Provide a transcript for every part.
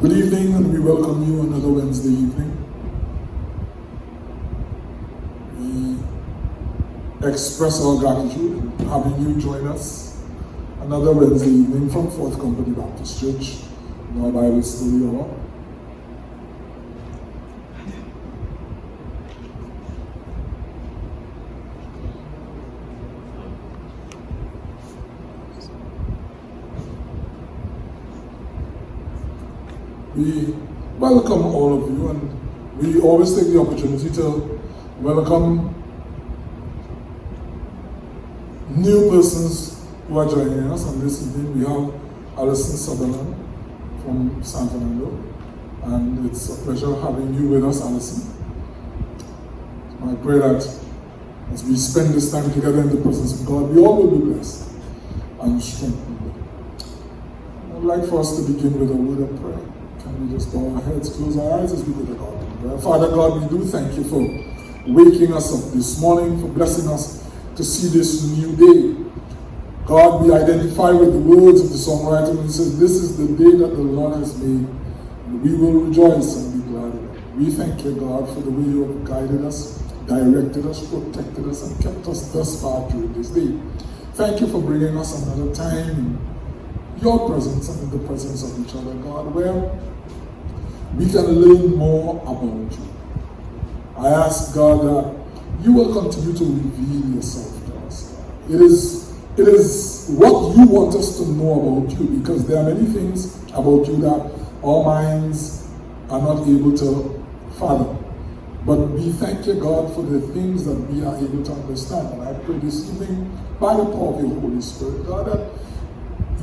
Good evening, and we welcome you another Wednesday evening. We express our gratitude in having you join us another Wednesday evening from Fourth Company Baptist Church in our Bible study hour. We welcome all of you, and we always take the opportunity to welcome new persons who are joining us. And this evening we have Alison Sutherland from San Fernando, and it's a pleasure having you with us, Alison. I pray that as we spend this time together in the presence of God, we all will be blessed and strengthened. I'd like for us to begin with a word of prayer. Can we just bow our heads, close our eyes as we go to God? Father God, we do thank you for waking us up this morning, for blessing us to see this new day. God, we identify with the words of the songwriter when he says, "This is the day that the Lord has made, and we will rejoice and be glad in it." We thank you, God, for the way you have guided us, directed us, protected us, and kept us thus far during this day. Thank you for bringing us another time in your presence and in the presence of each other, God, where we can learn more about you. I ask, God, that you will continue to reveal yourself to us, God. It is what you want us to know about you, because there are many things about you that our minds are not able to fathom. But we thank you, God, for the things that we are able to understand. And I pray this evening, by the power of your Holy Spirit, God, that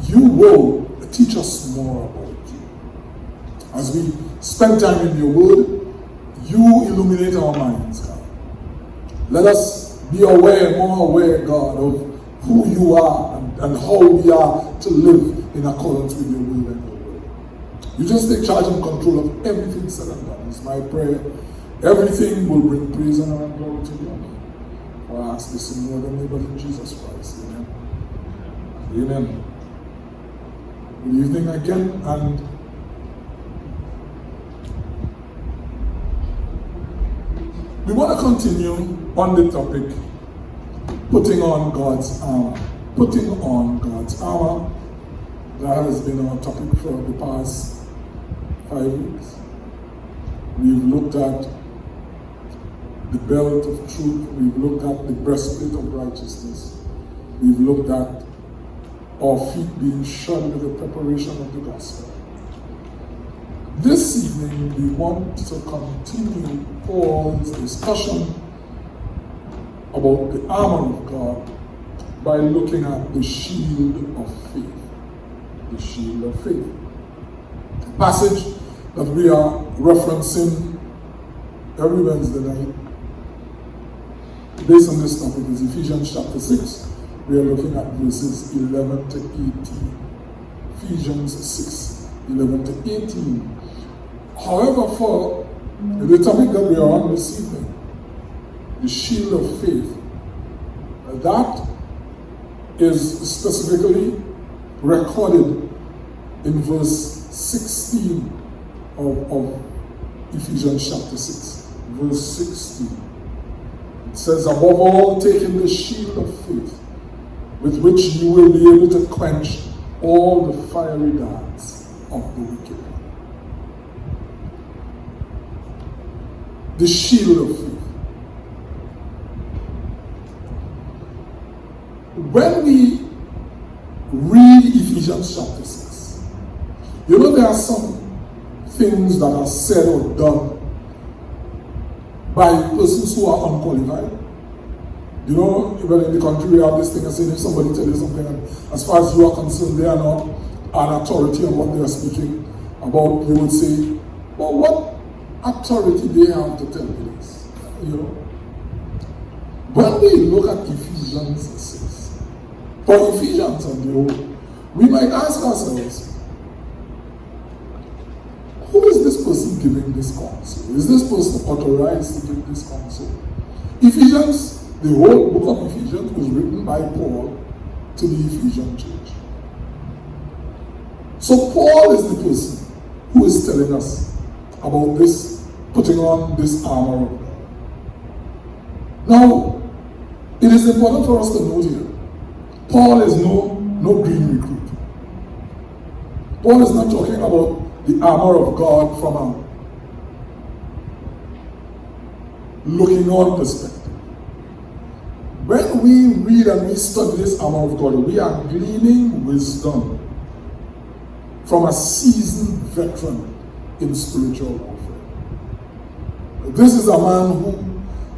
you will teach us more about you. As we spend time in your word, you illuminate our minds, God. Let us be aware, more aware, God, of who you are and how we are to live in accordance with your will and your word. You just take charge and control of everything said and done. It's my prayer. Everything will bring praise and honor and glory to your name. For I ask this in the name of Jesus Christ. Amen. Amen. Good evening again, and we want to continue on the topic, putting on God's armor. Putting on God's armor. That has been our topic for the past 5 weeks. We've looked at the belt of truth. We've looked at the breastplate of righteousness. We've looked at our feet being shod with the preparation of the gospel. This evening, we want to continue Paul's discussion about the armor of God by looking at the shield of faith. The shield of faith. The passage that we are referencing every Wednesday night, based on this topic, is Ephesians chapter 6. We are looking at verses 11 to 18. Ephesians 6, 11 to 18. However, for the topic that we are on this evening, the shield of faith, that is specifically recorded in verse 16 of Ephesians chapter 6. Verse 16. It says, above all, taking the shield of faith, with which you will be able to quench all the fiery darts of the wicked. The shield of faith. When we read Ephesians chapter 6, you know there are some things that are said or done by persons who are unqualified. You know, when in the country we have this thing, I say if somebody tells you something, and as far as you are concerned, they are not an authority on what they are speaking about, you would say, well, what authority they have to tell you this? You know? When we look at Ephesians 6, for Ephesians on the whole, we might ask ourselves, who is this person giving this counsel? Is this person authorized to give this counsel? Ephesians, the whole book of Ephesians was written by Paul to the Ephesian church. So Paul is the person who is telling us about this, putting on this armor of God. Now, it is important for us to note here, Paul is no green recruit. Paul is not talking about the armor of God from a looking on perspective. When we read and we study this armor of God, we are gleaning wisdom from a seasoned veteran in spiritual warfare. This is a man who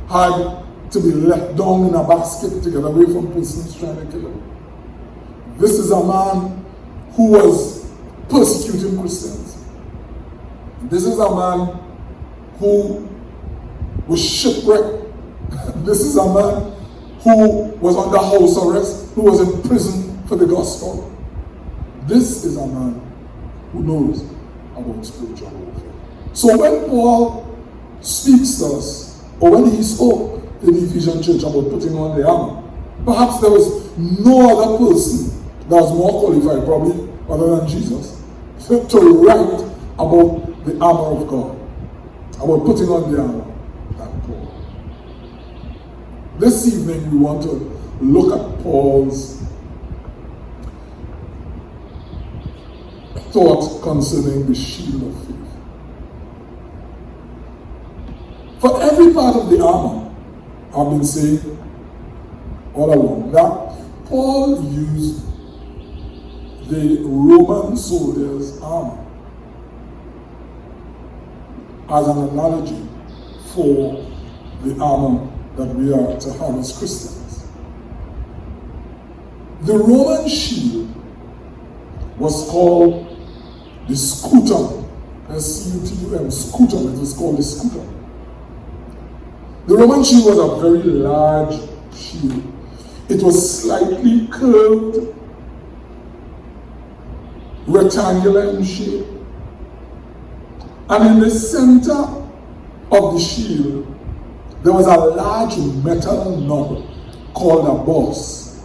had to be let down in a basket to get away from persons trying to kill him. This is a man who was persecuting Christians. This is a man who was shipwrecked. This is a man who was under house arrest, who was in prison for the gospel. This is a man who knows about spiritual warfare. So when Paul speaks to us, or when he spoke in the Ephesian church about putting on the armor, perhaps there was no other person that was more qualified, probably, other than Jesus, to write about the armor of God, about putting on the armor than Paul. This evening we want to look at Paul's thought concerning the shield of faith. For every part of the armor, I've been saying all along that Paul used the Roman soldiers' armor as an analogy for the armor that we are to have as Christians. The Roman shield was called the scutum, S-C-U-T-U-M, scutum. It was called the scutum. The Roman shield was a very large shield. It was slightly curved, rectangular in shape, and in the center of the shield there was a large metal knob called a boss.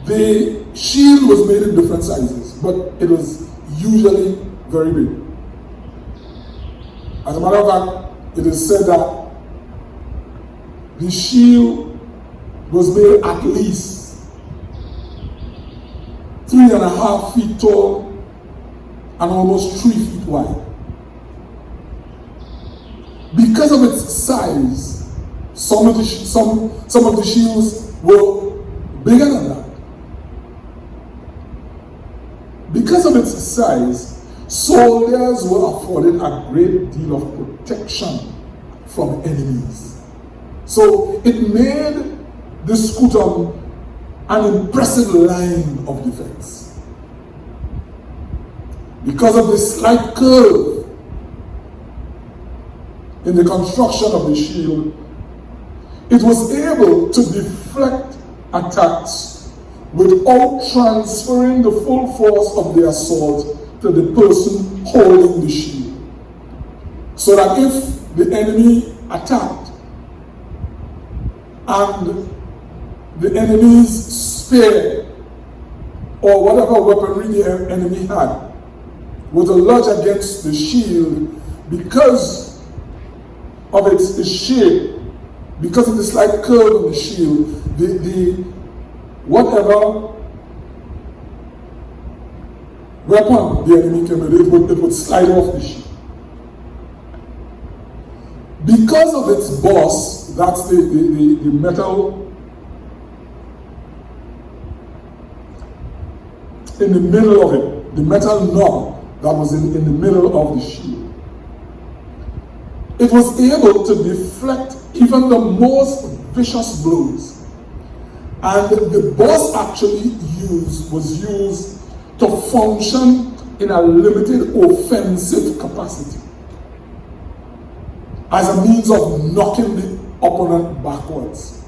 The shield was made in different sizes, but it was usually very big. As a matter of fact, it is said that the shield was made at least 3.5 feet tall and almost 3 feet wide. Because of its size, some of the shields were bigger than that. Because of its size, soldiers were afforded a great deal of protection from enemies. So it made the scutum an impressive line of defense. Because of the slight curve in the construction of the shield, it was able to deflect attacks without transferring the full force of the assault to the person holding the shield. So that if the enemy attacked and the enemy's spear or whatever weaponry the enemy had was lodged against the shield because of its shape, because of the slight curve of the shield, the whatever weapon the enemy came with, it would slide off the shield. Because of its boss, that's the metal in the middle of it, the metal knob that was in the middle of the shield. It was able to deflect even the most vicious blows. And the boss actually was used to function in a limited offensive capacity, as a means of knocking the opponent backwards.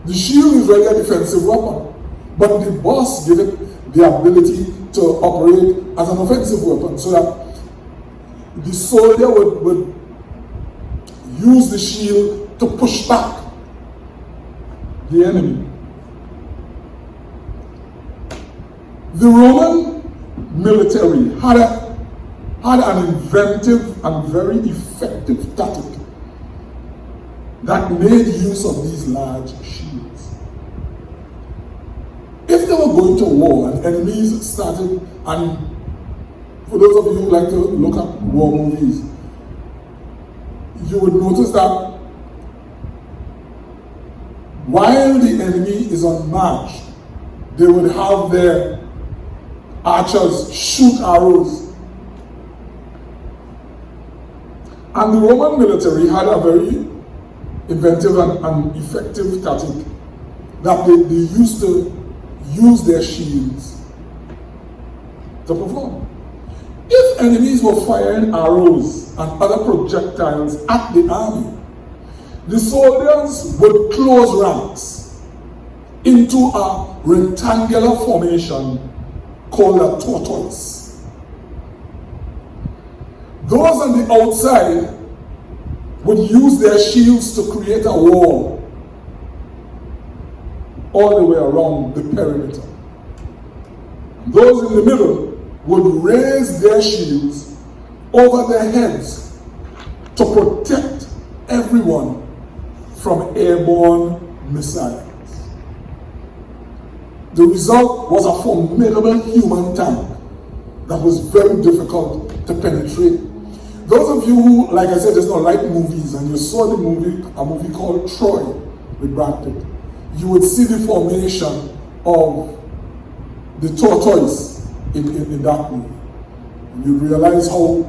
The shield is really a defensive weapon, but the boss gave it the ability to operate as an offensive weapon, so that the soldier would use the shield to push back the enemy. The Roman military had an inventive and very effective tactic that made use of these large shields. If they were going to war and enemies started, and for those of you who like to look at war movies, you would notice that while the enemy is on march, they would have their archers shoot arrows. And the Roman military had a very inventive and effective tactic that they used to use their shields to perform. If enemies were firing arrows and other projectiles at the army, the soldiers would close ranks into a rectangular formation called a tortoise. Those on the outside would use their shields to create a wall all the way around the perimeter. Those in the middle would raise their shields over their heads to protect everyone from airborne missiles. The result was a formidable human tank that was very difficult to penetrate. Those of you who, like I said, just don't like movies, and you saw a movie called Troy with Brad Pitt, you would see the formation of the tortoise in that movie. And you realize how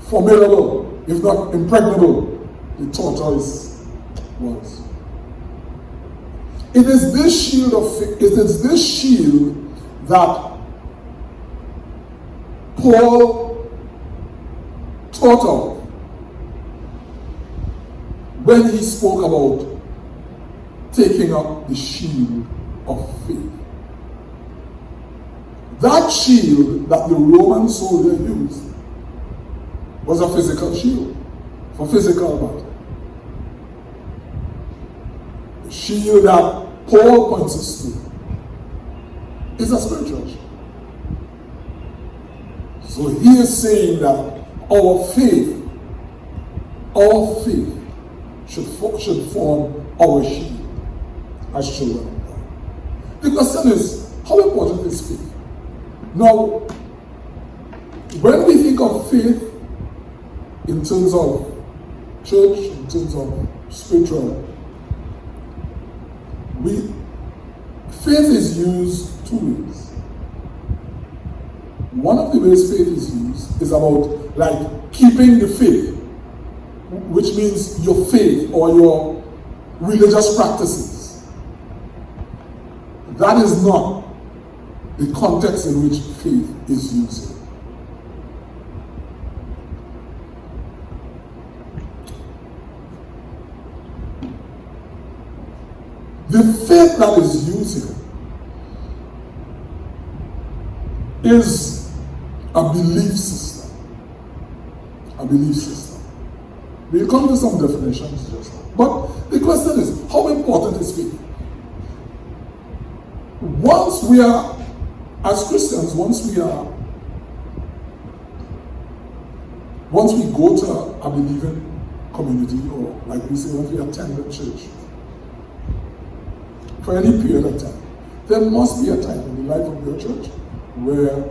formidable, if not impregnable, the tortoise was. It is this shield that Paul taught of when he spoke about taking up the shield of faith. That shield that the Roman soldier used was a physical shield for physical battle. The shield that Paul points us to is a spiritual shield. So he is saying that our faith should form our shield as children of God. The question is, how important is faith? Now, when we think of faith in terms of church, in terms of spiritual, faith is used two ways. One of the ways faith is used is about like keeping the faith, which means your faith or your religious practices. That is not the context in which faith is used. The faith that is used here is a belief system. A belief system. We'll come to some definitions just now. But the question is, how important is faith? Once we are, as Christians, once we go to a believing community, or like we say, once we attend a church, for any period of time, there must be a time in the life of your church where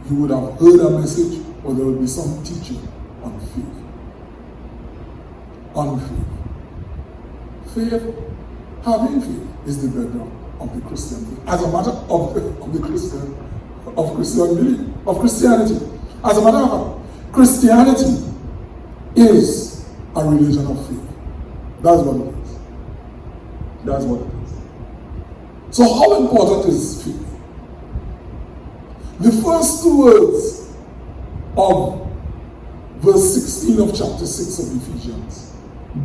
you would have heard a message, or there would be some teaching on faith. On faith. Faith, having faith, is the bedrock of the Christian faith. As a matter of Christianity. As a matter of fact, Christianity is a religion of faith. That's what it is. That's what it is. So how important is faith? The first two words of verse 16 of chapter 6 of Ephesians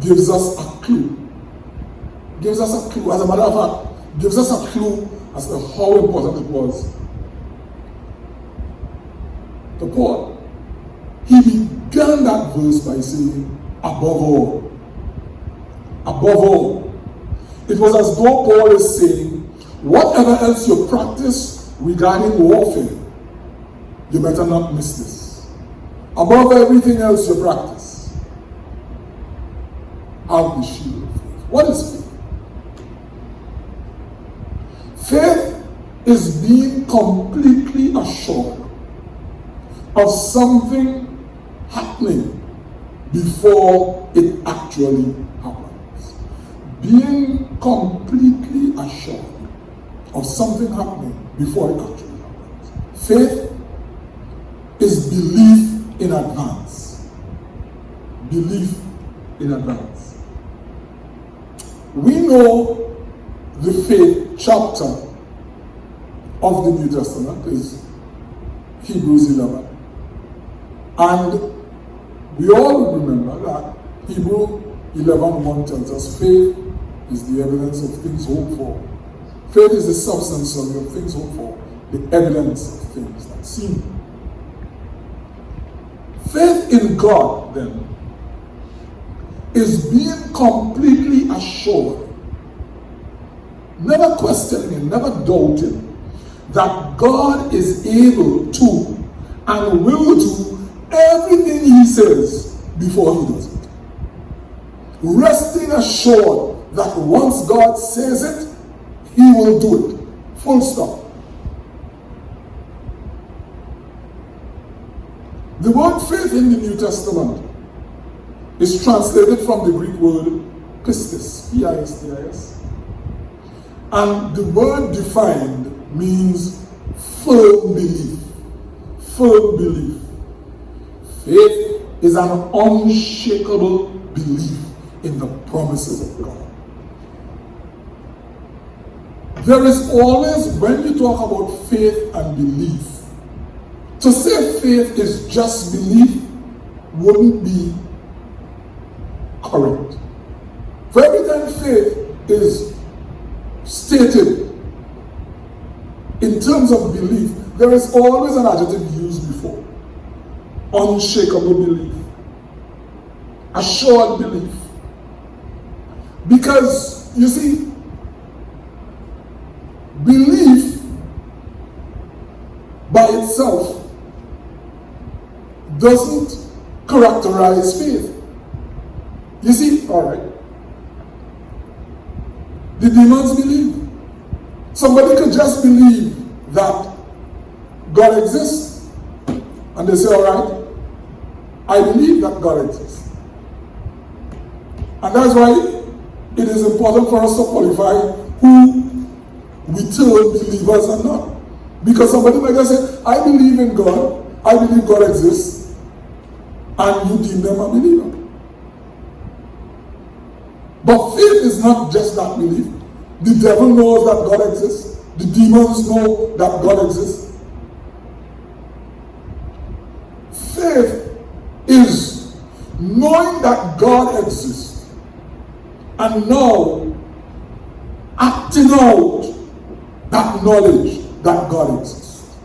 gives us a clue. Gives us a clue. As a matter of fact, gives us a clue as to how important it was to Paul. He began that verse by saying, above all. Above all. It was as though Paul is saying, whatever else you practice regarding warfare, you better not miss this. Above everything else you practice, have the shield of faith. What is faith? Faith is being completely assured of something happening before it actually happens. Being completely assured of something happening before it actually happens. Faith is belief in advance. Belief in advance. We know the faith chapter of the New Testament is Hebrews 11. And we all remember that Hebrews 11:1 tells us faith is the evidence of things hoped for. Faith is the substance of things hoped for, the evidence of things not seen. Faith in God, then, is being completely assured, never questioning, never doubting, that God is able to and will do everything He says before He does it. Resting assured that once God says it, He will do it. Full stop. The word faith in the New Testament is translated from the Greek word pistis, P-I-S-T-I-S. And the word defined means firm belief. Firm belief. Faith is an unshakable belief in the promises of God. There is always, when you talk about faith and belief, to say faith is just belief wouldn't be correct. For every time faith is stated in terms of belief, there is always an adjective used before. Unshakable belief. Assured belief. Because, you see, belief by itself doesn't characterize faith. You see, all right. The demons believe. Somebody could just believe that God exists, and they say, all right, I believe that God exists. And that's why it is important for us to qualify who we term believers or not. Because somebody might just say, I believe in God, I believe God exists, and you deem them a believer. But faith is not just that belief. The devil knows that God exists. The demons know that God exists. Faith is knowing that God exists and now acting out that knowledge that God exists.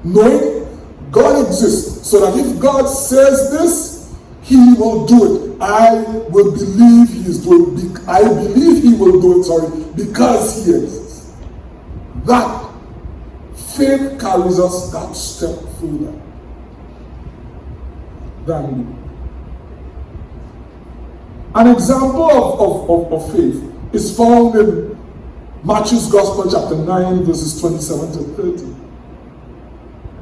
Knowing God exists so that if God says this, he will do it. I will believe he is doing it. I believe he will do it, because he exists. That faith carries us that step further than an example of faith is found in Matthew's Gospel, chapter 9, verses 27 to 30,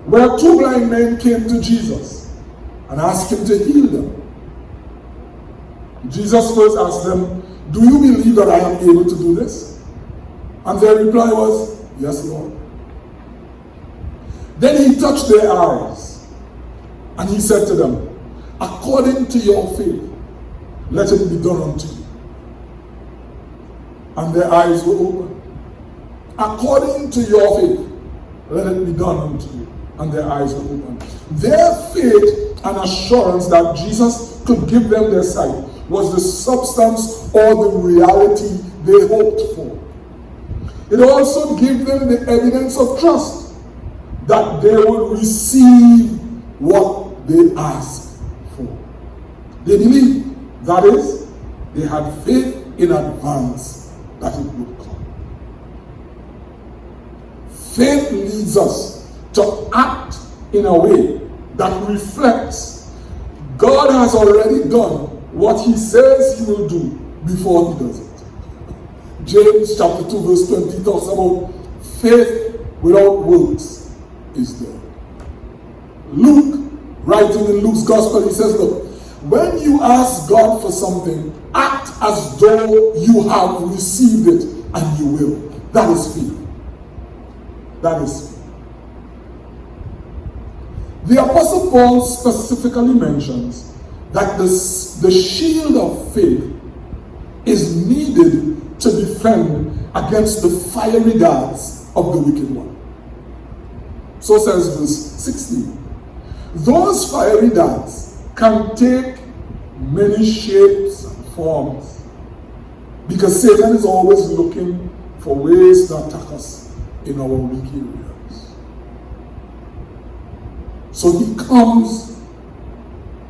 where two blind men came to Jesus and asked him to heal them. Jesus first asked them, "Do you believe that I am able to do this?" And their reply was, "Yes, Lord." Then he touched their eyes and he said to them, "According to your faith, let it be done unto you." And their eyes were open. According to your faith, let it be done unto you. And their eyes were open. Their faith and assurance that Jesus could give them their sight was the substance or the reality they hoped for. It also gave them the evidence of trust that they would receive what they asked for. They believed, that is, they had faith in advance that it would come. Faith leads us to act in a way that reflects God has already done what he says he will do before he does it. James chapter 2 verse 20 talks about faith without works is dead. Luke, writing in Luke's gospel, he says, look, when you ask God for something, act as though you have received it, and you will. That is faith. That is faith. The Apostle Paul specifically mentions that the shield of faith is needed to defend against the fiery darts of the wicked one. So says verse 16. Those fiery darts can take many shapes and forms, because Satan is always looking for ways to attack us in our weak areas. So he comes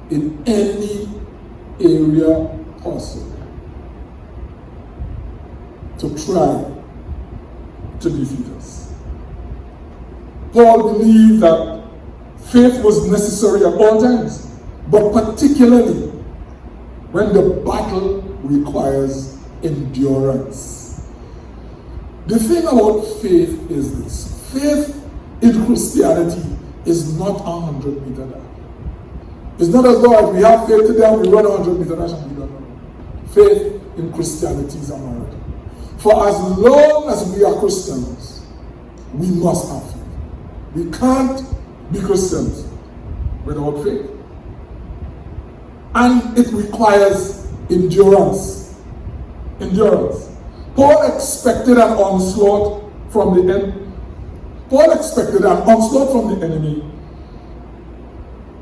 in any area possible to try to defeat us. Paul believed that faith was necessary at all times, but particularly when the battle requires endurance. The thing about faith is this: faith in Christianity is not a 100-meter dash. It's not as though if we have faith today and we run a 100-meter dash and we don't know. Faith in Christianity is a marathon. For as long as we are Christians, we must have faith. We can't be Christians without faith. And it requires endurance. Endurance. Paul expected an onslaught from the enemy. Paul expected an onslaught from the enemy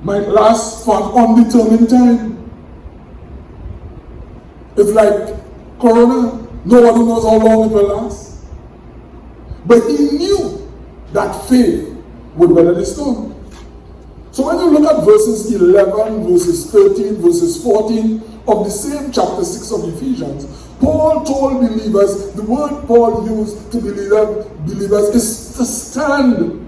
might last for an undetermined time. It's like Corona. Nobody knows how long it will last. But he knew that faith would weather the storm. So when you look at verses 11, verses 13, verses 14 of the same chapter 6 of Ephesians, Paul told believers, the word Paul used to believers is to stand.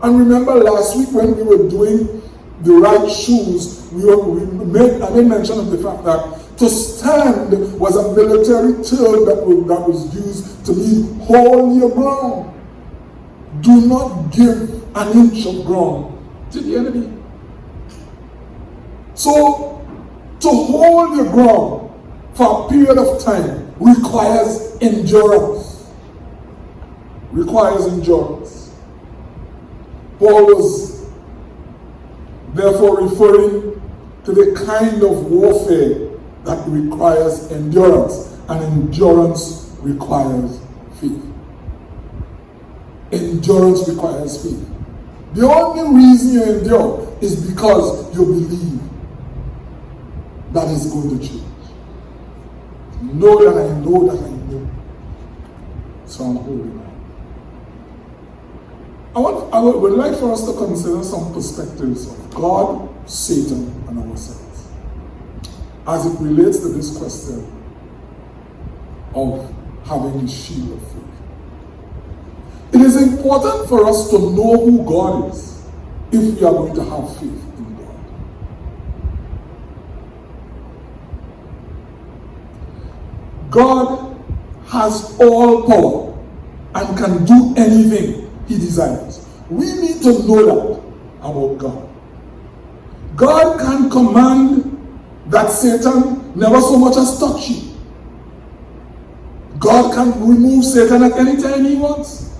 And remember last week when we were doing the right shoes, I made mention of the fact that to stand was a military term that was used to mean hold your ground. Do not give an inch of ground to the enemy. So, to hold your ground for a period of time requires endurance. Requires endurance. Paul was therefore referring to the kind of warfare that requires endurance, and endurance requires faith. Endurance requires faith. The only reason you endure is because you believe that is going to change. Know that I know that I know. So I'm holding on. I would like for us to consider some perspectives of God, Satan, and ourselves. as it relates to this question of having a shield of faith. It is important for us to know who God is if we are going to have faith in God. God has all power and can do anything he desires. We need to know that about God. God can command that Satan never so much as touch you. God can remove Satan at any time he wants.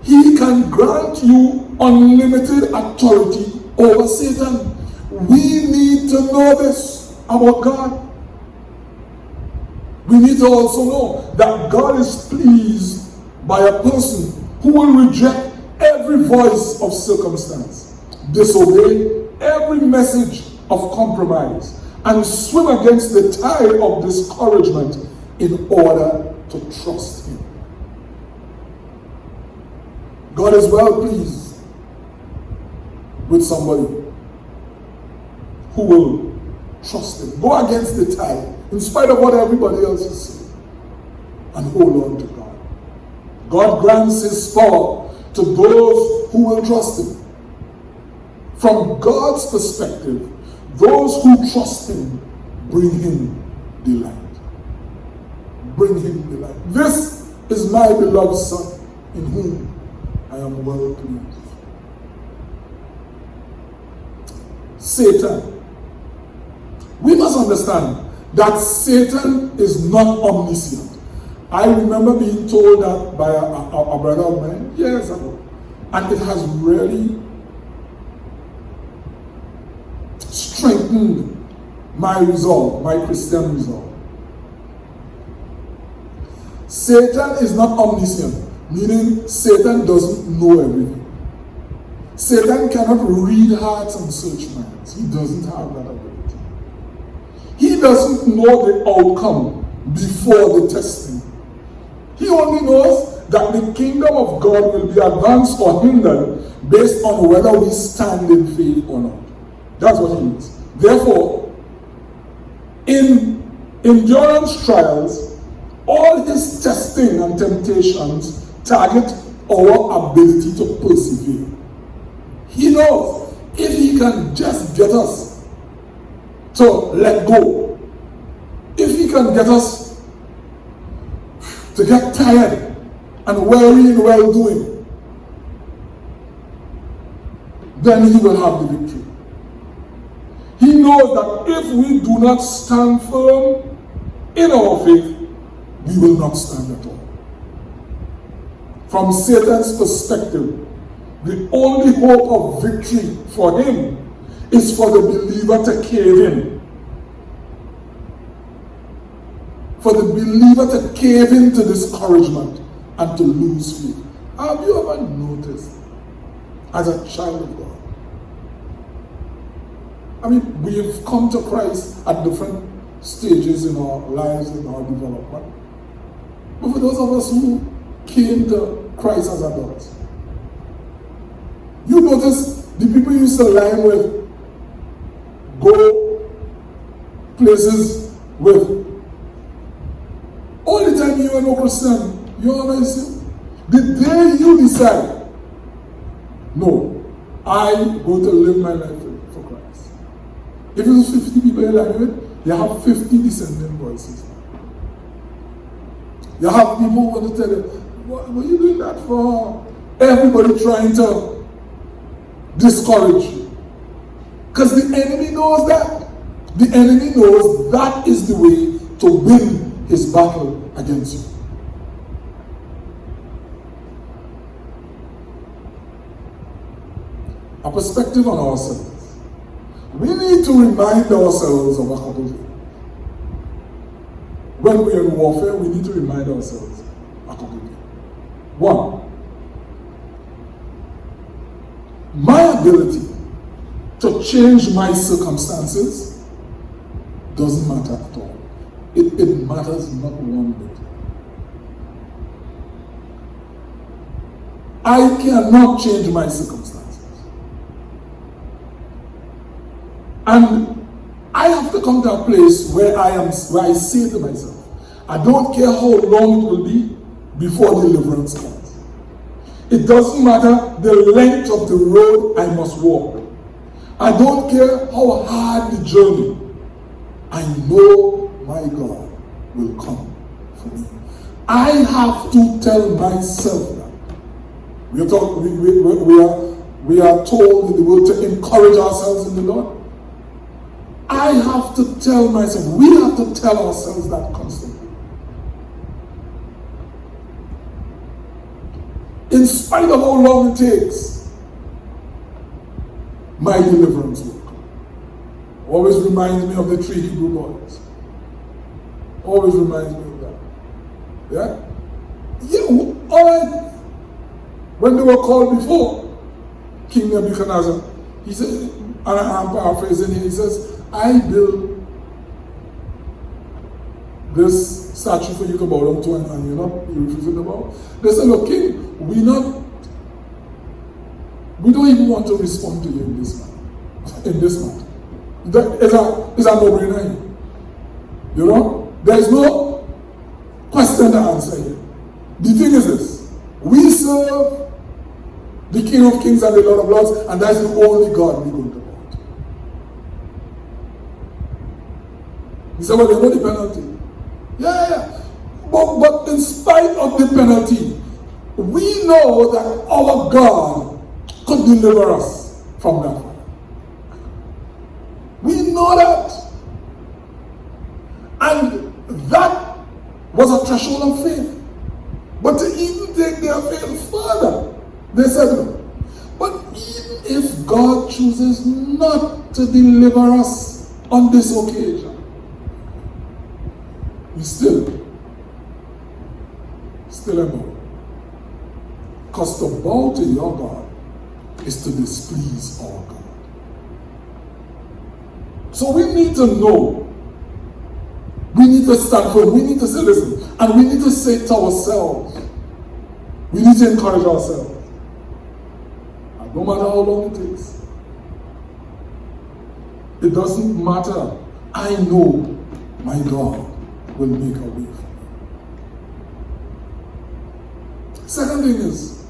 He can grant you unlimited authority over Satan. We need to know this about God. We need to also know that God is pleased by a person who will reject every voice of circumstance, disobey every message of compromise, and swim against the tide of discouragement in order to trust him. God is well pleased with somebody who will trust him. Go against the tide, in spite of what everybody else is saying, and hold on to God. God grants his power to those who will trust him. From God's perspective, those who trust him bring him delight. Bring him delight. This is my beloved Son, in whom I am well pleased. Satan. We must understand that Satan is not omniscient. I remember being told that by a brother of mine years ago, and it has really strengthened my resolve, my Christian resolve. Satan is not omniscient, meaning Satan doesn't know everything. Satan cannot read hearts and search minds. He doesn't have that ability. He doesn't know the outcome before the testing. He only knows that the kingdom of God will be advanced or hindered based on whether we stand in faith or not. That's what he means. Therefore, in endurance trials, all his testing and temptations target our ability to persevere. He knows if he can just get us to let go, if he can get us to get tired and weary in well-doing, then he will have the victory. He knows that if we do not stand firm in our faith, we will not stand at all. From Satan's perspective, the only hope of victory for him is for the believer to cave in. For the believer to cave into discouragement and to lose faith. Have you ever noticed, as a child of God, I mean, we've come to Christ at different stages in our lives, in our development. But for those of us who came to Christ as adults, you notice the people you used to line with, go places with, all the time you are no Christian, you always, the day you decide, no, I go to live my life for Christ. If it was 50 people you're lining with, you have 50 descending voices. You have people who want to tell you, what are you doing that for? Everybody trying to discourage you. Because the enemy knows that. The enemy knows that is the way to win his battle against you. A perspective on ourselves. We need to remind ourselves of a couple of things. When we are in warfare, we need to remind ourselves a couple of things. One, my ability to change my circumstances doesn't matter at all. It matters not one bit. I cannot change my circumstances. And I have to come to a place where I say to myself, I don't care how long it will be before deliverance comes. It doesn't matter the length of the road I must walk. I don't care how hard the journey. I know my God will come for me. I have to tell myself that. We are told in the word to encourage ourselves in the Lord. I have to tell myself, we have to tell ourselves that constantly. In spite of how long it takes, my deliverance will come. Always reminds me of the 3 Hebrew boys. Always reminds me of that. Yeah? Yeah, all right. When they were called before King Nebuchadnezzar, he said, and I'm paraphrasing here, he says, I build this statue for you to bow down to, and you're refusing to bow. They said, look, King, we don't even want to respond to you in this matter. It's a no-brainer. You know? There's no question to answer here. The thing is this: we serve the King of Kings and the Lord of Lords, and that's the only God we're going to bow to. He said, well, there's no the penalty. Yeah. But in spite of the penalty, we know that our God could deliver us from that fire. We know that. And that was a threshold of faith. But to even take their faith further, they said, no. But even if God chooses not to deliver us on this occasion, we still bow. Because to bow to your God is to displease our God. So we need to know. We need to stand firm. We need to say, listen. And we need to say to ourselves. We need to encourage ourselves. And no matter how long it takes. It doesn't matter. I know my God will make a way for me. Second thing is,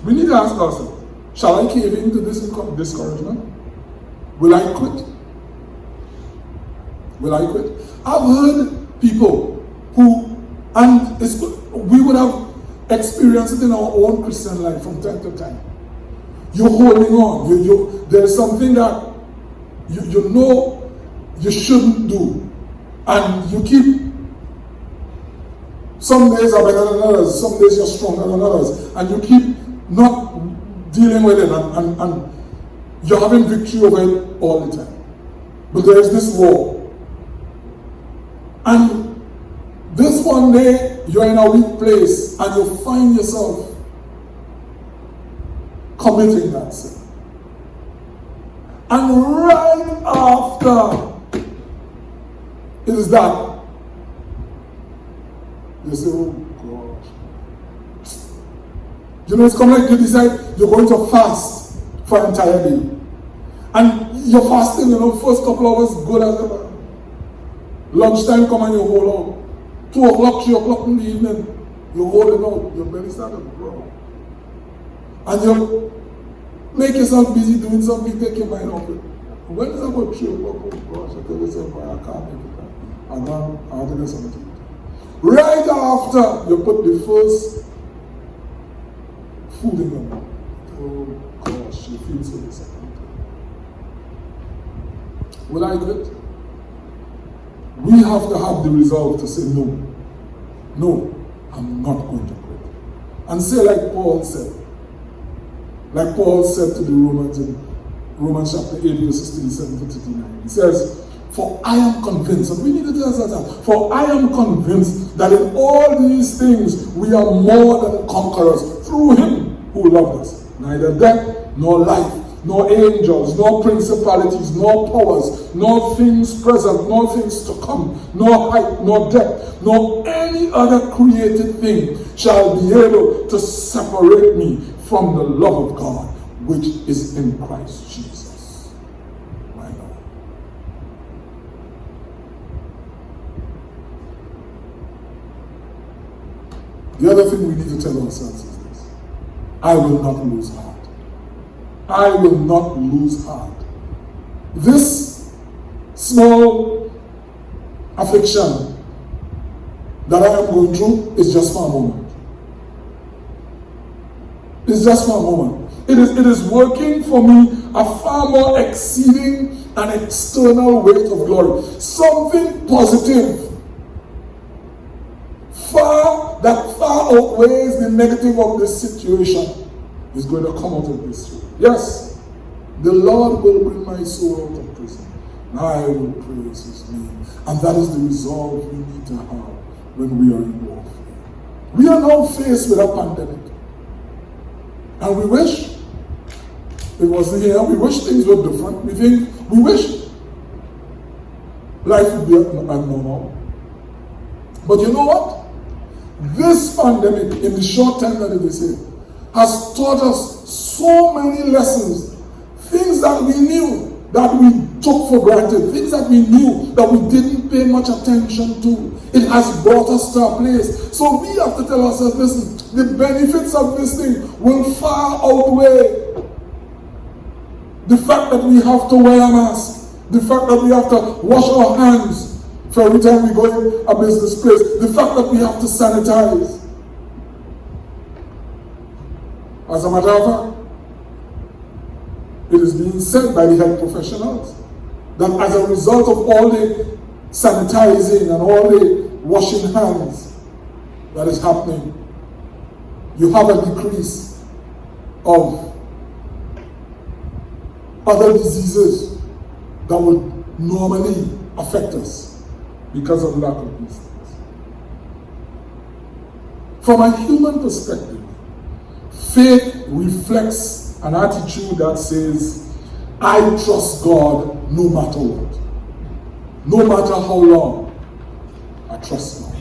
we need to ask ourselves, shall I cave into this discouragement? Will I quit? Will I quit? I've heard people who, and we would have experienced it in our own Christian life from time to time. You're holding on. There's something that you know you shouldn't do. And you keep, some days are better than others, some days you're stronger than others, and you keep not dealing with it, and you're having victory over it all the time. But there's this war. And this one day, you're in a weak place, and you find yourself committing that sin. And right after it is that, you say, oh gosh. You know, it's come like you decide you're going to fast for an entire day. And you're fasting, first couple hours good as ever. Lunchtime come and you hold out. 2 o'clock, 3 o'clock in the evening, you're holding out. Your belly started to grow. And you make yourself busy doing something, take your mind off it. When is about 3 o'clock? Oh gosh, I tell yourself, I can't make it. And now I have to get something to eat. Right after you put the first food in your mouth. Oh gosh, you feel so disappointed. Will I quit? We have to have the resolve to say no. No, I'm not going to quit. And say like Paul said. Like Paul said to the Romans in Romans chapter 8, verses 37 to 39. He says, for I am convinced, and we need to tell ourselves that, for I am convinced that in all these things we are more than conquerors through him who loved us. Neither death, nor life, nor angels, nor principalities, nor powers, nor things present, nor things to come, nor height, nor depth, nor any other created thing shall be able to separate me from the love of God, which is in Christ Jesus, my Lord. The other thing we need to tell ourselves is this: I will not lose heart. I will not lose heart. This small affliction that I am going through is just for a moment. It's just for a moment. It is working for me a far more exceeding and external weight of glory. Something positive. That far outweighs the negative of this situation is going to come out of this through. Yes, the Lord will bring my soul out of prison. I will praise his name. And that is the resolve we need to have when we are in warfare. We are now faced with a pandemic. And we wish it wasn't here. We wish things were different. We wish life would be abnormal. But you know what? This pandemic, in the short time that it is here, has taught us so many lessons. Things that we knew, that we took for granted. Things that we knew, that we didn't pay much attention to. It has brought us to a place. So we have to tell ourselves, listen, the benefits of this thing will far outweigh the fact that we have to wear a mask, the fact that we have to wash our hands for every time we go in a business place, the fact that we have to sanitize. As a matter of fact, it is being said by the health professionals that as a result of all the sanitizing and all the washing hands that is happening, you have a decrease of other diseases that would normally affect us because of lack of these things. From a human perspective, faith reflects an attitude that says, I trust God no matter what. No matter how long, I trust God.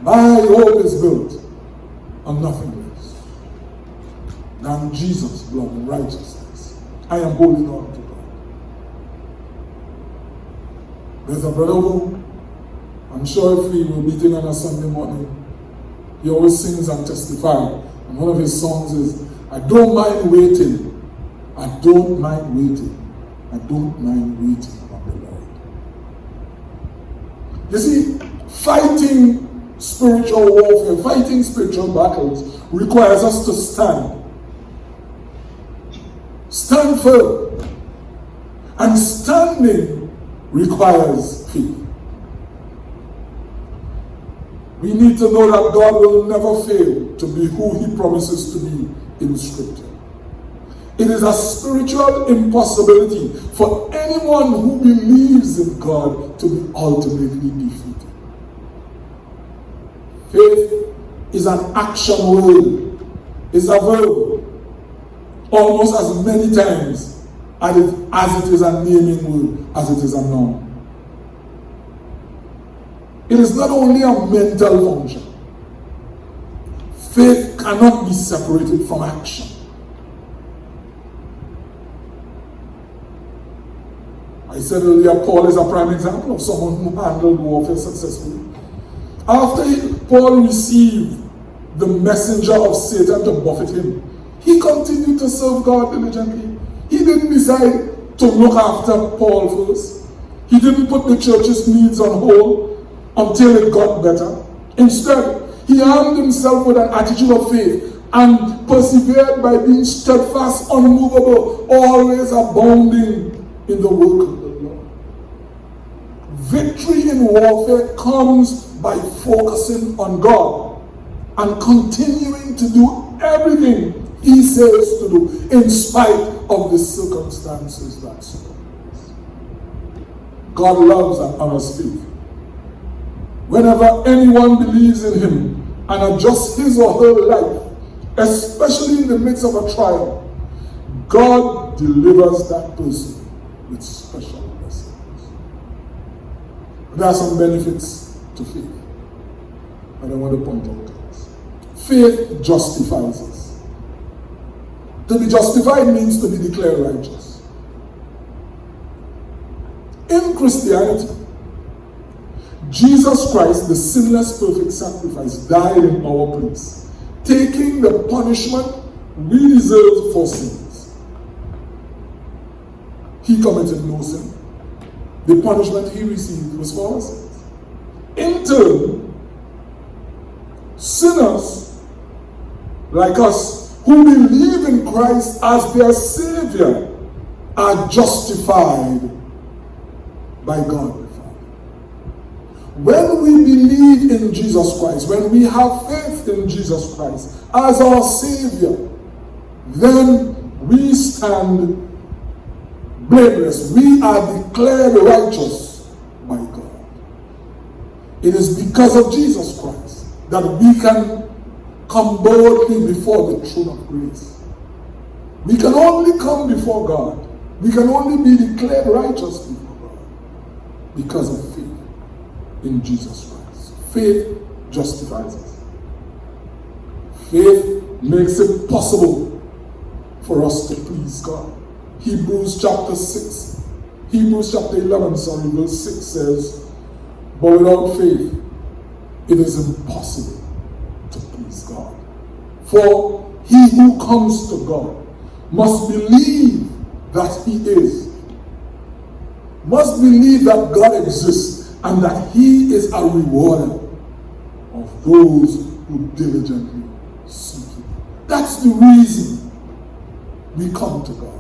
My hope is built on nothing less than Jesus' blood and righteousness. I am holding on to God. There's a brother who, I'm sure if we were meeting on a Sunday morning, he always sings and testifies. And one of his songs is, I don't mind waiting. I don't mind waiting. I don't mind waiting on the Lord. You see, fighting spiritual warfare, fighting spiritual battles requires us to stand. Stand firm. And standing requires faith. We need to know that God will never fail to be who he promises to be in Scripture. It is a spiritual impossibility for anyone who believes in God to be ultimately defeated. Faith is an action word, is a verb, almost as many times as it is a naming word, as it is a noun. It is not only a mental function. Faith cannot be separated from action. I said earlier, Paul is a prime example of someone who handled warfare successfully. After Paul received the messenger of Satan to buffet him, he continued to serve God diligently. He didn't decide to look after Paul first. He didn't put the church's needs on hold until it got better. Instead, he armed himself with an attitude of faith and persevered by being steadfast, unmovable, always abounding in the work of the Lord. Victory in warfare comes by focusing on God and continuing to do everything he says to do in spite of the circumstances that surround us. God loves and honors faith. Whenever anyone believes in him and adjusts his or her life, especially in the midst of a trial, God delivers that person with special blessings. There are some benefits to faith that I want to point out to us. Faith justifies us. To be justified means to be declared righteous. In Christianity, Jesus Christ, the sinless perfect sacrifice, died in our place, taking the punishment we deserve for sins. He committed no sin. The punishment he received was for our sins. In turn, sinners like us who believe in Christ as their Savior are justified by God the Father. When we believe in Jesus Christ, when we have faith in Jesus Christ as our Savior, then we stand blameless. We are declared righteous by God. It is because of Jesus Christ that we can come boldly before the throne of grace. We can only come before God. We can only be declared righteous before God because of faith in Jesus Christ. Faith justifies us. Faith makes it possible for us to please God. Hebrews chapter 11, verse 6 says, but without faith, it is impossible to please God. For he who comes to God must believe that he is, must believe that God exists, and that he is a rewarder of those who diligently seek him. That's the reason we come to God.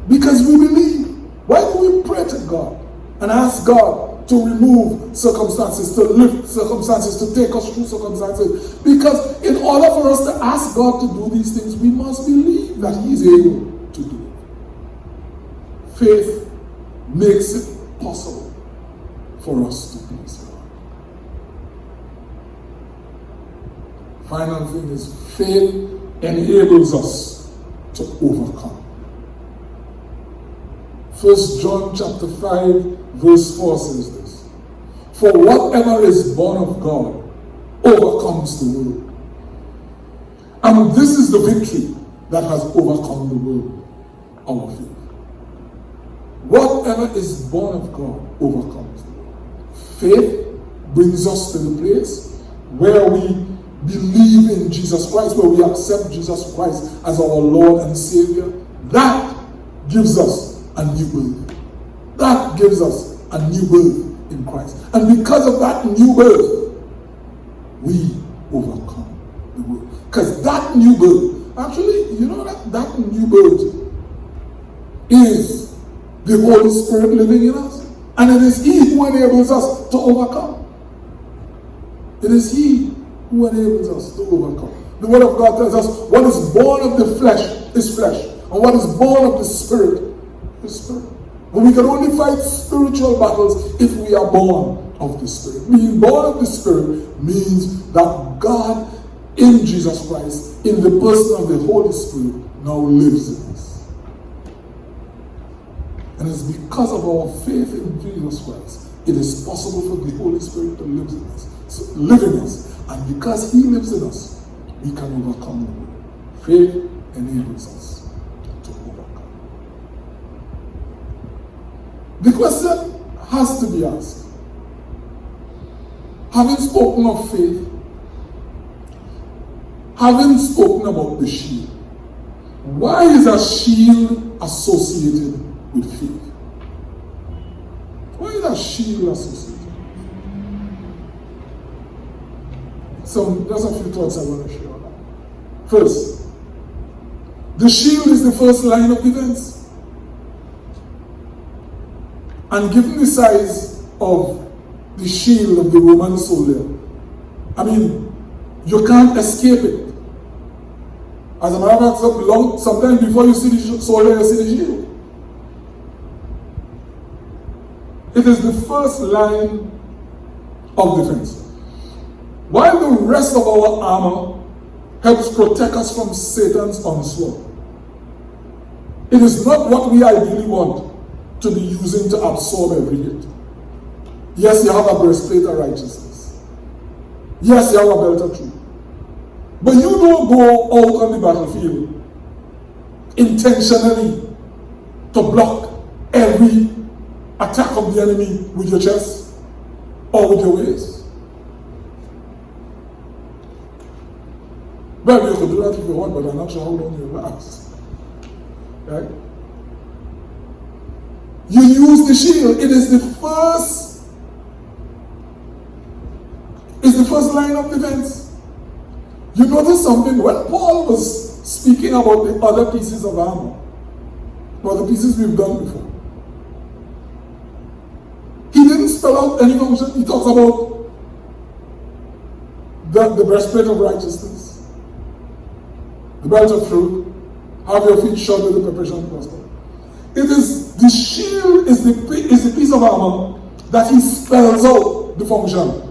Because we believe. Why do we pray to God and ask God to remove circumstances, to lift circumstances, to take us through circumstances? Because in order for us to ask God to do these things, we must believe that he is able to do it. Faith makes it possible for us to please God. Final thing is, faith enables us to overcome. 1 John chapter 5 verse 4 says this, for whatever is born of God overcomes the world. And this is the victory that has overcome the world, our faith. Whatever is born of God overcomes the world. Faith brings us to the place where we believe in Jesus Christ, where we accept Jesus Christ as our Lord and Savior. That gives us a new birth. That gives us a new birth in Christ. And because of that new birth, we overcome the world. Because that new birth, actually, you know that new birth is the Holy Spirit living in us. And it is he who enables us to overcome. It is he who enables us to overcome. The Word of God tells us what is born of the flesh is flesh. And what is born of the Spirit is spirit. And we can only fight spiritual battles if we are born of the Spirit. Being born of the Spirit means that God in Jesus Christ, in the person of the Holy Spirit, now lives in us. And it's because of our faith in Jesus Christ, it is possible for the Holy Spirit to live in us. And because he lives in us, we can overcome the world. Faith enables us to overcome. The question has to be asked. Having spoken of faith, having spoken about the shield, why is a shield associated with faith? Why is a shield associated? So there's a few thoughts I want to share on that. First, the shield is the first line of defense. And given the size of the shield of the Roman soldier, I mean, you can't escape it. As a matter of fact, sometimes before you see the soldier, you see the shield. It is the first line of defense. While the rest of our armor helps protect us from Satan's onslaught, it is not what we ideally want to be using to absorb every hit. Yes, you have a breastplate of righteousness. Yes, you have a belt of truth. But you don't go out on the battlefield intentionally to block every attack of the enemy with your chest. or with your ways. Well, you can do that if you want, but I'm not sure how long you'll last. Right? You use the shield. It is the first line of defense. You notice something? When Paul was speaking about the other pieces of armor, or the pieces we've done before, he didn't spell out any function. He talks about the breastplate of righteousness, the belt of truth, have your feet shod with the preparation of the gospel. It is the shield is the piece of armor that he spells out the function.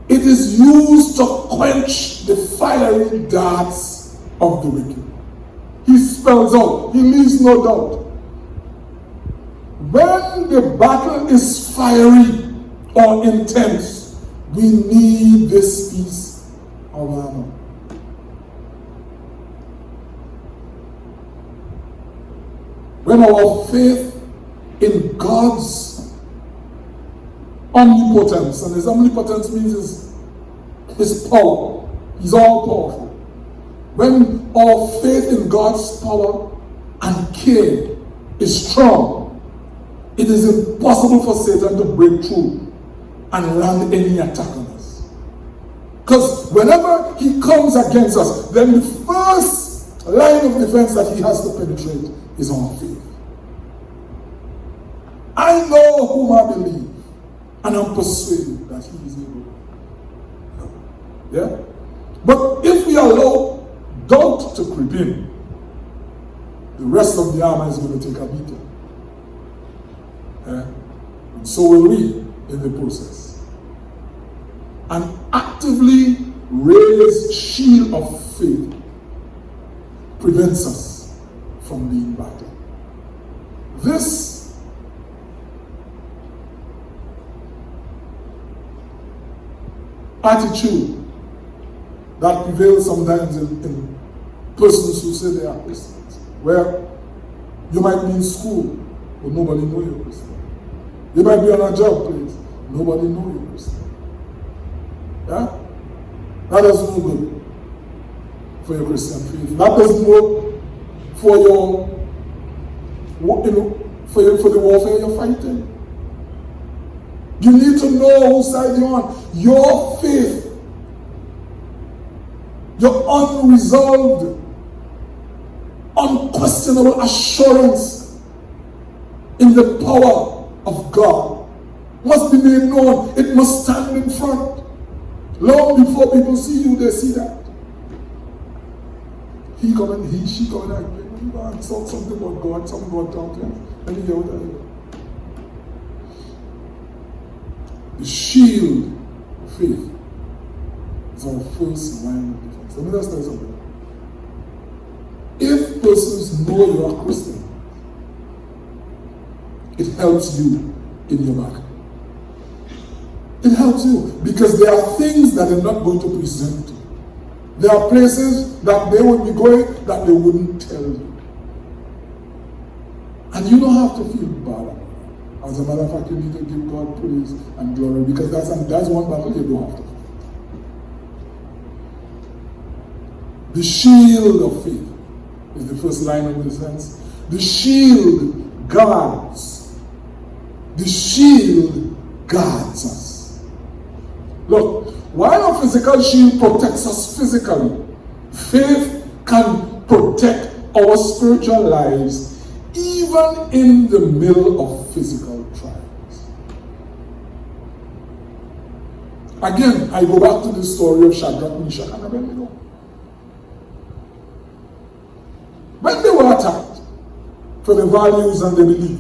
It is used to quench the fiery darts of the wicked. He spells out. He leaves no doubt. When the battle is fiery or intense, we need this piece of armor. When our faith in God's omnipotence, and his omnipotence means his power, he's all powerful. When our faith in God's power and care is strong, it is impossible for Satan to break through and land any attack on us. Because whenever he comes against us, then the first line of defense that he has to penetrate is our faith. I know whom I believe, and I'm persuaded that he is able. Yeah? But if we allow doubt to creep in, the rest of the armor is going to take a beating. Yeah? And so will we in the process. An actively raised shield of faith prevents us from being battered. This attitude that prevails sometimes in persons who say they are Christians, where you might be in school, but nobody knows you're Christian. You might be on a job place, nobody knows you're Christian. Yeah? That doesn't look good for your Christian faith. That doesn't work for for the warfare you're fighting. You need to know whose side you're on. Your faith, your unresolved, unquestionable assurance in the power of God must be made known. It must stand in front. Long before people see you, they see that. He coming, she coming, and something about God, something about talk to him. Let me hear what I hear. The shield of faith is our first line of defense. Let me just tell you something. If persons know you are Christian, it helps you in your battle. It helps you because there are things that they're not going to present to you. There are places that they would be going that they wouldn't tell you. And you don't have to feel bad about it. As a matter of fact, you need to give God praise and glory because that's one battle you don't have to fight. The shield of faith is the first line of defense. The shield guards. The shield guards us. Look, while a physical shield protects us physically, faith can protect our spiritual lives even in the middle of physical trials. Again, I go back to the story of Shadrach, Meshach, and Abednego. When they were attacked for their values and their belief,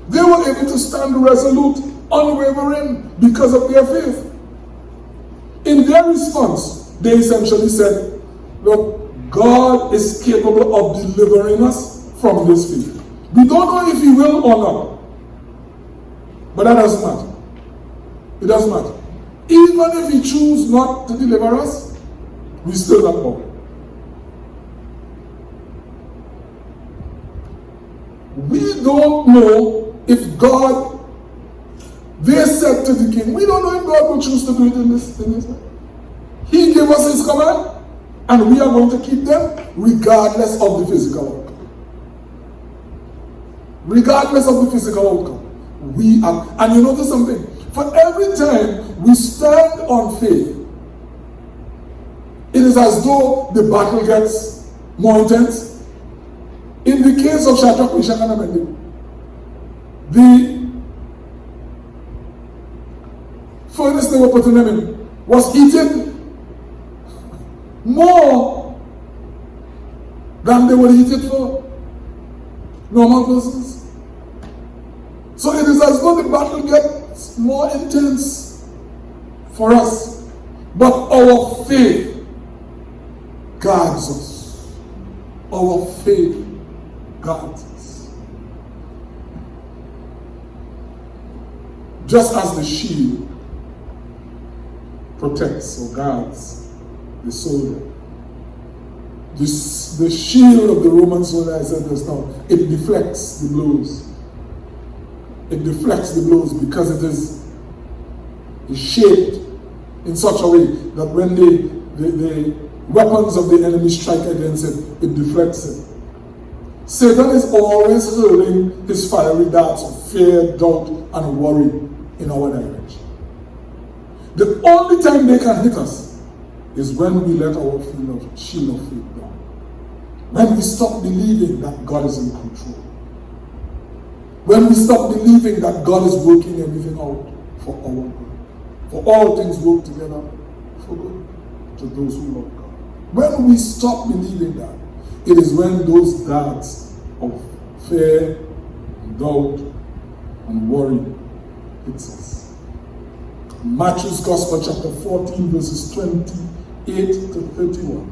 they were able to stand resolute, unwavering because of their faith. In their response, they essentially said, look, God is capable of delivering us from this faith. We don't know if he will or not. But that doesn't matter. It doesn't matter. Even if he chooses not to deliver us, we still not know. We don't know if God They said to the king, we don't know if God will choose to do it in this way. He gave us his command, and we are going to keep them regardless of the physical outcome. Regardless of the physical outcome. We are, and you notice something, for every time we stand on faith, it is as though the battle gets more intense. In the case of Shadrach, Meshach, and Abednego, the furnace they were putting them in was heated more than they were heated for normal persons. So it is as though the battle gets more intense for us. But our faith guards us. Our faith guards us. Just as the shield protects or guards the soldier. The shield of the Roman soldier, I said just now, it deflects the blows. It deflects the blows because it is shaped in such a way that when the weapons of the enemy strike against it, it deflects it. Satan is always hurling his fiery darts of fear, doubt, and worry in our direction. The only time they can hit us is when we let our shield of faith down. When we stop believing that God is in control. When we stop believing that God is working everything out for our good. For all things work together for good to those who love God. When we stop believing that, it is when those darts of fear, and doubt, and worry hits us. Matthew's Gospel, chapter 14, verses 28 to 31.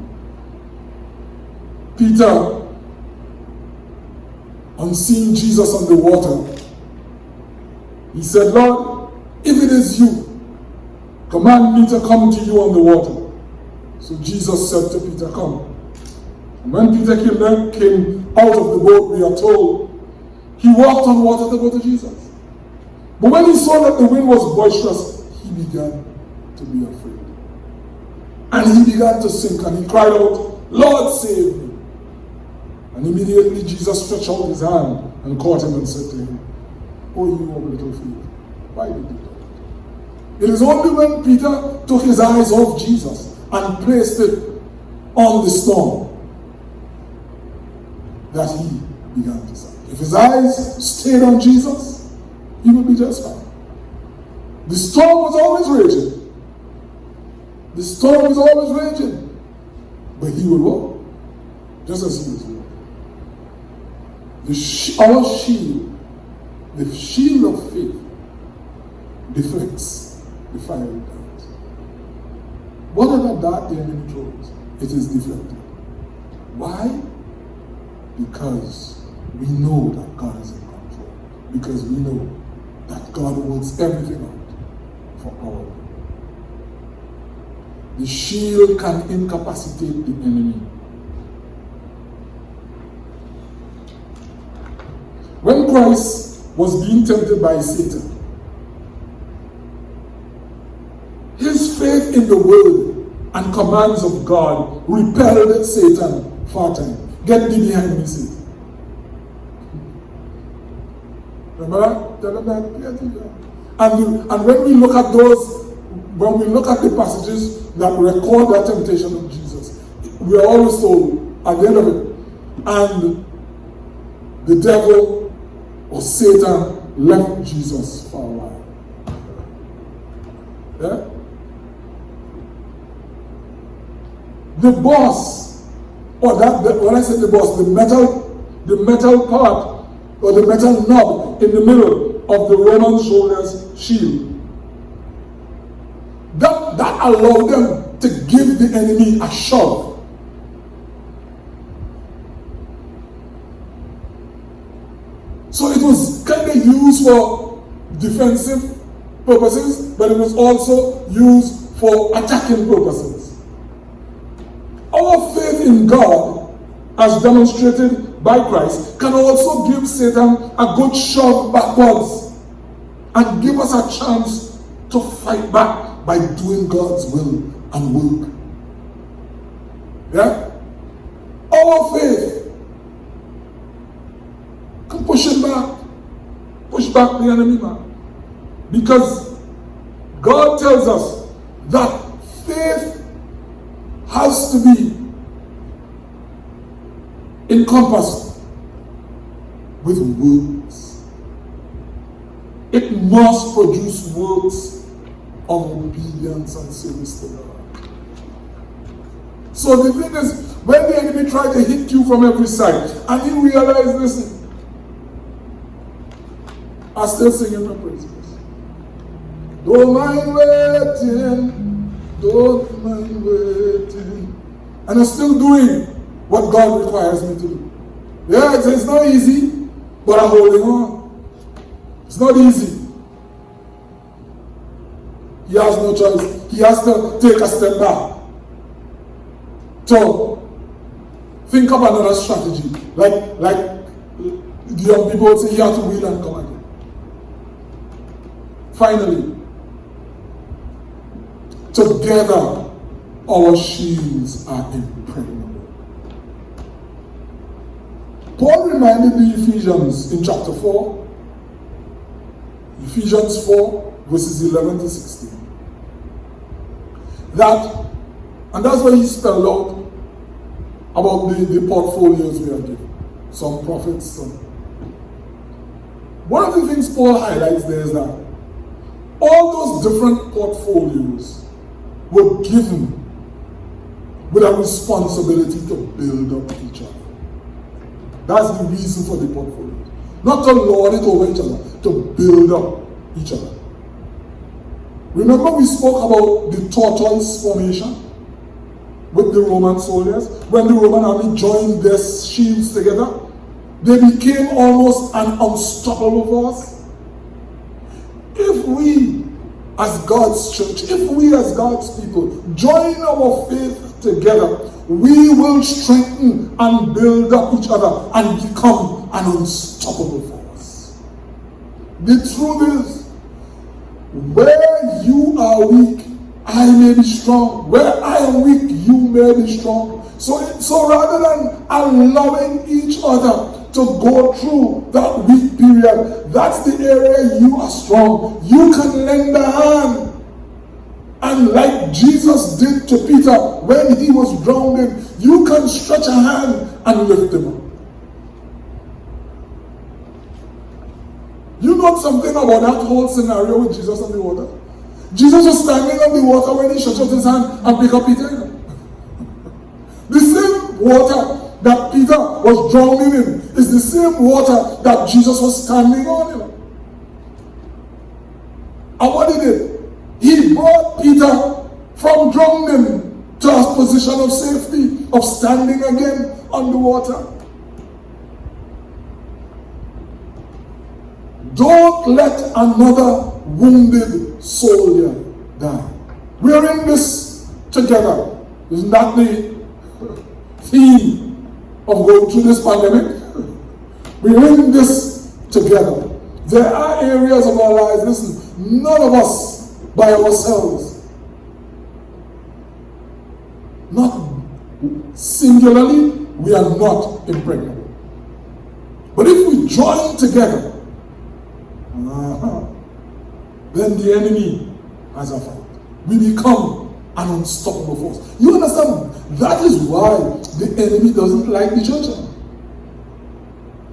Peter, on seeing Jesus on the water, he said, Lord, if it is you, command me to come to you on the water. So Jesus said to Peter, come. And when Peter came out of the boat, we are told, he walked on water to go to Jesus. But when he saw that the wind was boisterous, he began to be afraid. And he began to sink, and he cried out, Lord, save me. And immediately Jesus stretched out his hand and caught him and said to him, oh, you of little faith, why did you doubt? It is only when Peter took his eyes off Jesus and placed it on the storm that he began to sink. If his eyes stayed on Jesus, he would be just fine. The storm was always raging. The storm was always raging. But he would walk, just as he was walking. Our shield, the shield of faith, deflects the fiery dart. Whatever dart the enemy throws, it is deflected. Why? Because we know that God is in control. Because we know that God works everything out for our good. The shield can incapacitate the enemy. When Christ was being tempted by Satan, his faith in the word and commands of God repelled Satan for a time. Get thee behind me, Satan. Remember? Tell him that. Get thee behind. And when we look at the passages that record that temptation of Jesus, we are always told at the end of it, and the devil or Satan left Jesus for a while. Yeah? The boss, or when I say the boss, the metal part or the metal knob in the middle of the Roman soldier's shield, that allowed them to give the enemy a shove. So it was kind of used for defensive purposes, but it was also used for attacking purposes. Our faith in God, as demonstrated by Christ, can also give Satan a good shove backwards and give us a chance to fight back by doing God's will and work. Yeah? Our faith can push back the enemy, man. Because God tells us that faith has to be encompassed with works. It must produce works of obedience and service to God. So the thing is, when the enemy tries to hit you from every side, and you realize, listen, I'm still singing my praises. Don't mind waiting, don't mind waiting. And I'm still doing what God requires me to do. Yeah, it's not easy, but I'm holding on. It's not easy. He has no choice. He has to take a step back. So, think of another strategy. Like the young people would say, you have to wheel and come again. Finally, together our shields are impregnable. Paul reminded the Ephesians in chapter 4, Ephesians 4, verses 11 to 16, that, and that's why he spelled out about the portfolios we are given. Some prophets, some. One of the things Paul highlights there is that all those different portfolios were given with a responsibility to build up each other. That's the reason for the portfolios. Not to lord it over each other, to build up each other. Remember we spoke about the tortoise formation with the Roman soldiers? When the Roman army joined their shields together, they became almost an unstoppable force. If we as God's church, if we as God's people join our faith together, we will strengthen and build up each other and become an unstoppable force. The truth is, where you are weak, I may be strong. Where I am weak, you may be strong. So rather than allowing each other to go through that weak period, that's the area you are strong. You can lend a hand. And like Jesus did to Peter when he was drowning, you can stretch a hand and lift him up. You know something about that whole scenario with Jesus on the water? Jesus was standing on the water when he stretched out his hand and picked up Peter. The same water that Peter was drowning in is the same water that Jesus was standing on. And what he did, he brought Peter from drowning to a position of safety, of standing again on the water. Don't let another wounded soldier die. We're in this together. Isn't that the theme of going through this pandemic? We're in this together. There are areas of our lives, listen, none of us by ourselves, not singularly, we are not impregnable. But if we join together, then the enemy has a fight. We become an unstoppable force. You understand? That is why the enemy doesn't like the church.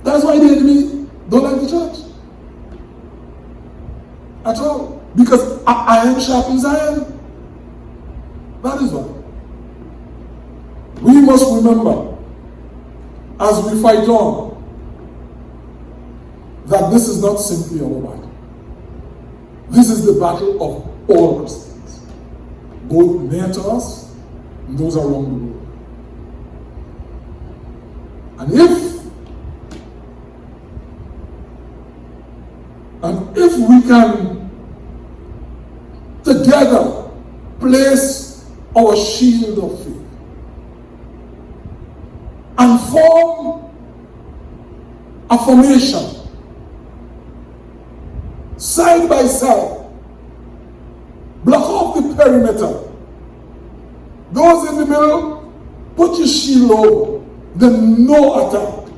That's why the enemy don't like the church. At all. Because iron sharpens iron. That is why. We must remember, as we fight on, that this is not simply our battle. This is the battle of all Christians, both near to us and those around the world. And if we can together place our shield of faith and form a formation side by side. Block off the perimeter. Those in the middle, put your shield over. Then no attack,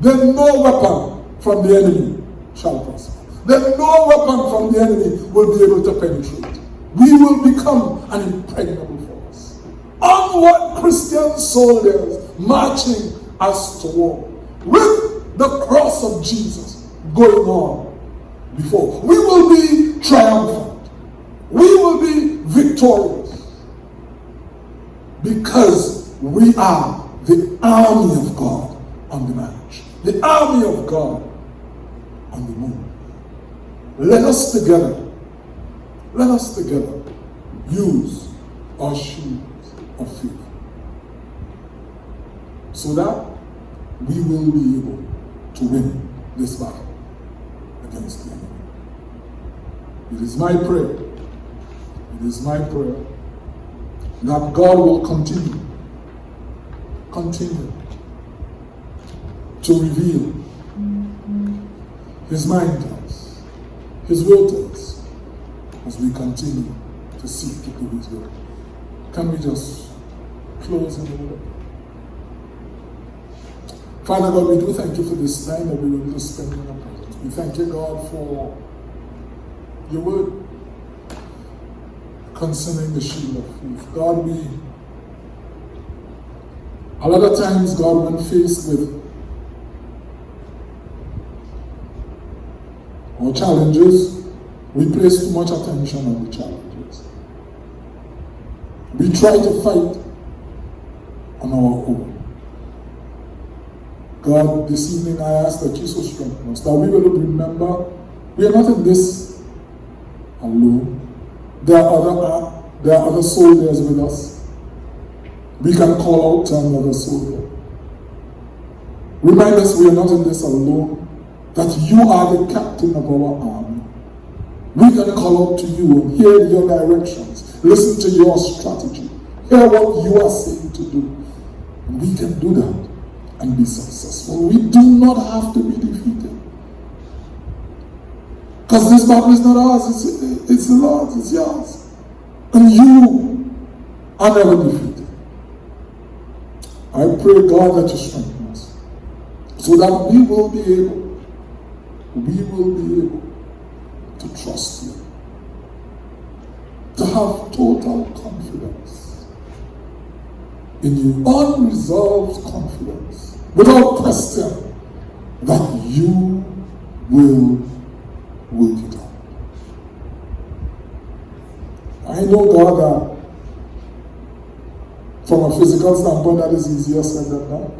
then no weapon from the enemy shall prosper. Then no weapon from the enemy will be able to penetrate. We will become an impregnable force. Onward, Christian soldiers marching us to war with the cross of Jesus going on before. We will be triumphant. We will be victorious because we are the army of God on the march, the army of God on the move. Let us together use our shields of faith so that we will be able to win this battle against the enemy. It is my prayer that God will continue to reveal His mind to us, His will to us, as we continue to seek to do His will. Can we just close in a word? Father God, we do thank you for this time that we will just spend in your presence. We thank you, God, for your word concerning the shield of faith. God, a lot of times, God, when faced with our challenges, we place too much attention on the challenges. We try to fight on our own. God, this evening I ask that you so strengthen us, that we will remember we are not in this alone. There are other soldiers with us. We can call out to another soldier. Remind us we are not in this alone, that you are the captain of our army. We can call out to you and hear your directions, listen to your strategy, hear what you are saying to do. And we can do that and be successful. We do not have to be defeated. Because this battle is not ours, it's the Lord's, it's yours. And you are never defeated. I pray, God, that you strengthen us so that we will be able to trust you, to have total confidence in you, unresolved confidence, without question, that you will work it out. I know, God, that from a physical standpoint, that is easier said than done.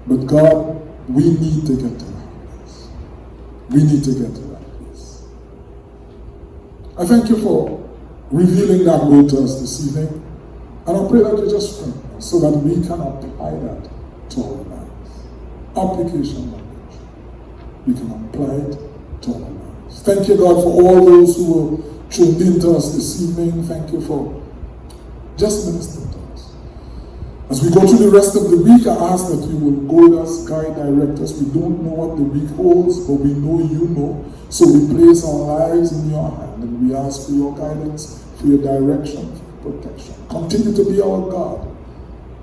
But God, we need to get to that place. We need to get to that place. I thank you for revealing that word to us this evening. And I pray that you just strengthen us so that we can apply that to our lives. Application knowledge. We can apply it to our lives. Thank you, God, for all those who were tuned in to us this evening. Thank you for just ministering to us. As we go through the rest of the week, I ask that you will go with us, guide, direct us. We don't know what the week holds, but we know you know. So we place our lives in your hand and we ask for your guidance, for your direction, for your protection. Continue to be our God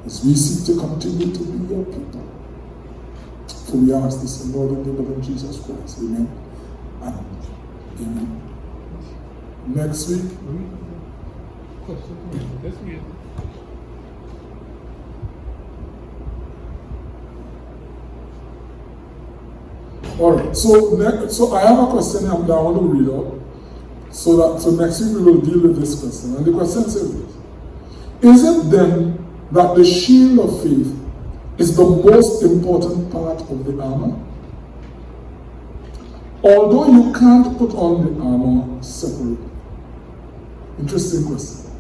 as we seek to continue to be your people. For we ask this in the Lord and the name of Jesus Christ. Amen. And amen. Next week. All right. So I have a question that I want to read out. So next week we will deal with this question. And the question says this: is it then that the shield of faith is the most important part of the armor? Although you can't put on the armor separately. Interesting question.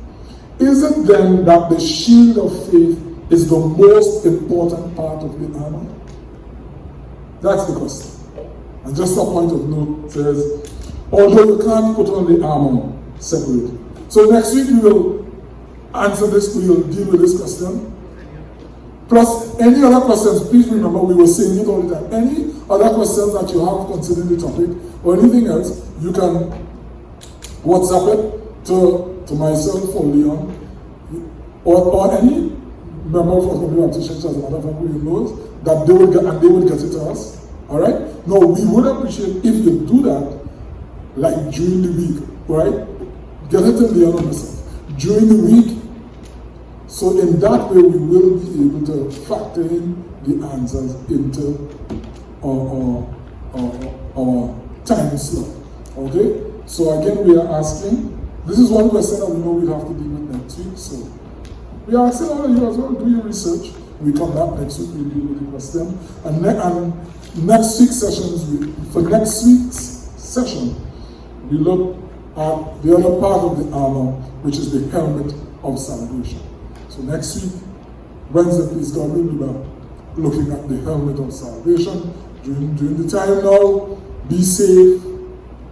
Is it then that the shield of faith is the most important part of the armor? That's the question. And just a point of note says, although you can't put on the armor separately. So next week we will answer this, we will deal with this question. Plus, any other questions, please remember we were saying it all the time. Any other questions that you have concerning the topic or anything else, you can WhatsApp it to myself or Leon or any member of the Baptist Church, as a matter of fact, who knows that they will get it to us. All right? Now, we would appreciate if you do that, like during the week, right? Get it in Leon or myself. During the week, so in that way, we will be able to factor in the answers into our time slot. Okay? So again, we are asking, this is one question that we know we'll have to deal with next week. So we are asking all of you as well, do your research. We come back next week, we'll deal with the question. And next week's sessions, for next week's session, we look at the other part of the armor, which is the helmet of salvation. So next week, Wednesday, please God, we'll be back looking at the helmet of salvation. During the time now, be safe.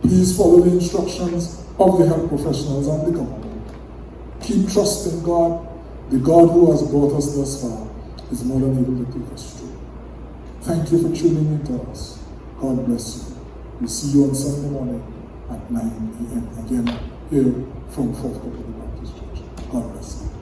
Please follow the instructions of the health professionals and the government. Keep trusting God. The God who has brought us thus far is more than able to take us through. Thank you for tuning in to us. God bless you. We'll see you on Sunday morning at 9 a.m. again here from Fourth Covenant Baptist Church. God bless you.